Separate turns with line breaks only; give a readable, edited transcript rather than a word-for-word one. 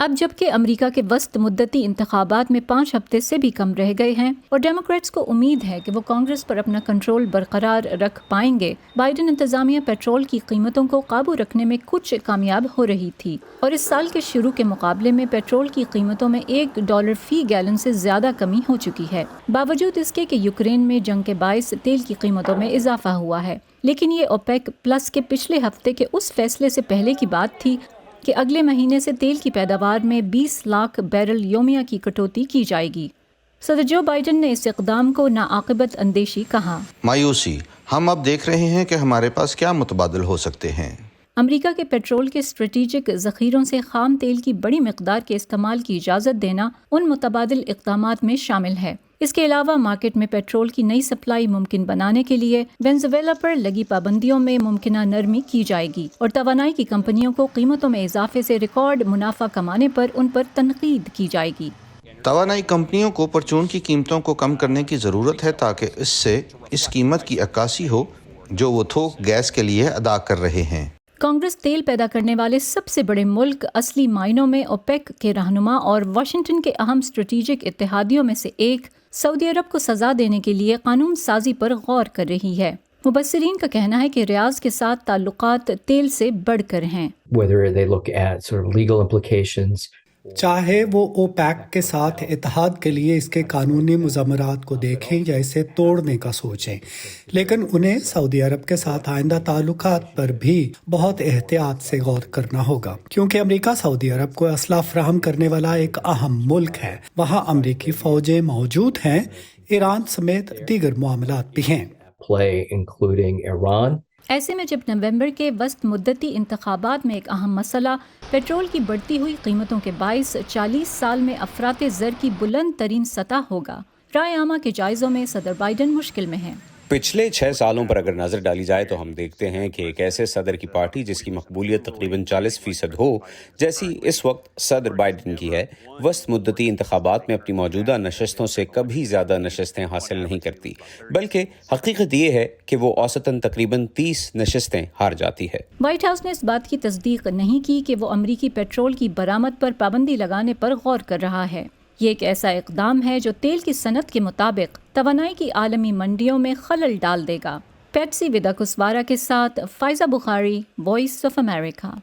اب جبکہ امریکہ کے وسط مدتی انتخابات میں 5 ہفتے سے بھی کم رہ گئے ہیں اور ڈیموکریٹس کو امید ہے کہ وہ کانگریس پر اپنا کنٹرول برقرار رکھ پائیں گے، بائیڈن انتظامیہ پیٹرول کی قیمتوں کو قابو رکھنے میں کچھ کامیاب ہو رہی تھی اور اس سال کے شروع کے مقابلے میں پیٹرول کی قیمتوں میں $1 فی گیلن سے زیادہ کمی ہو چکی ہے، باوجود اس کے کہ یوکرین میں جنگ کے باعث تیل کی قیمتوں میں اضافہ ہوا ہے۔ لیکن یہ اوپیک پلس کے پچھلے ہفتے کے اس فیصلے سے پہلے کی بات تھی کہ اگلے مہینے سے تیل کی پیداوار میں 20 لاکھ بیرل یومیہ کی کٹوتی کی جائے گی۔ صدر جو بائیڈن نے اس اقدام کو ناعاقبت اندیشی کہا۔
مایوسی، ہم اب دیکھ رہے ہیں کہ ہمارے پاس کیا متبادل ہو سکتے ہیں۔
امریکہ کے پیٹرول کے اسٹریٹجک ذخیروں سے خام تیل کی بڑی مقدار کے استعمال کی اجازت دینا ان متبادل اقدامات میں شامل ہے۔ اس کے علاوہ مارکیٹ میں پیٹرول کی نئی سپلائی ممکن بنانے کے لیے وینزویلا پر لگی پابندیوں میں ممکنہ نرمی کی جائے گی اور توانائی کی کمپنیوں کو قیمتوں میں اضافے سے ریکارڈ منافع کمانے پر ان پر تنقید کی جائے گی۔
توانائی کمپنیوں کو پرچون کی قیمتوں کو کم کرنے کی ضرورت ہے تاکہ اس سے اس قیمت کی عکاسی ہو جو وہ تھوک گیس کے لیے ادا کر رہے ہیں۔
کانگریس تیل پیدا کرنے والے سب سے بڑے ملک اصلی معنوں میں اوپیک کے رہنما اور واشنگٹن کے اہم اسٹریٹجک اتحادیوں میں سے ایک سعودی عرب کو سزا دینے کے لیے قانون سازی پر غور کر رہی ہے۔ مبصرین کا کہنا ہے کہ ریاض کے ساتھ تعلقات تیل سے بڑھ کر ہیں۔
Whether they look at sort of legal implications.
چاہے وہ اوپیک کے ساتھ اتحاد کے لیے اس کے قانونی مضمرات کو دیکھیں یا اسے توڑنے کا سوچیں، لیکن انہیں سعودی عرب کے ساتھ آئندہ تعلقات پر بھی بہت احتیاط سے غور کرنا ہوگا، کیونکہ امریکہ سعودی عرب کو اسلحہ فراہم کرنے والا ایک اہم ملک ہے۔ وہاں امریکی فوجیں موجود ہیں، ایران سمیت دیگر معاملات بھی ہیں۔
Play including Iran.
ایسے میں جب نومبر کے وسط مدتی انتخابات میں ایک اہم مسئلہ پیٹرول کی بڑھتی ہوئی قیمتوں کے باعث 40 سال میں افراط زر کی بلند ترین سطح ہوگا، رائے عامہ کے جائزوں میں صدر بائیڈن مشکل میں ہیں۔
پچھلے 6 سالوں پر اگر نظر ڈالی جائے تو ہم دیکھتے ہیں کہ ایک ایسے صدر کی پارٹی جس کی مقبولیت تقریباً 40% ہو، جیسی اس وقت صدر بائیڈن کی ہے، وسط مدتی انتخابات میں اپنی موجودہ نشستوں سے کبھی زیادہ نشستیں حاصل نہیں کرتی، بلکہ حقیقت یہ ہے کہ وہ اوسطاً تقریباً 30 نشستیں ہار جاتی ہے۔
وائٹ ہاؤس نے اس بات کی تصدیق نہیں کی کہ وہ امریکی پیٹرول کی برآمد پر پابندی لگانے پر غور کر رہا ہے۔ یہ ایک ایسا اقدام ہے جو تیل کی صنعت کے مطابق توانائی کی عالمی منڈیوں میں خلل ڈال دے گا۔ پیٹسی ودا کسوارا کے ساتھ فائزہ بخاری، وائس آف امریکہ۔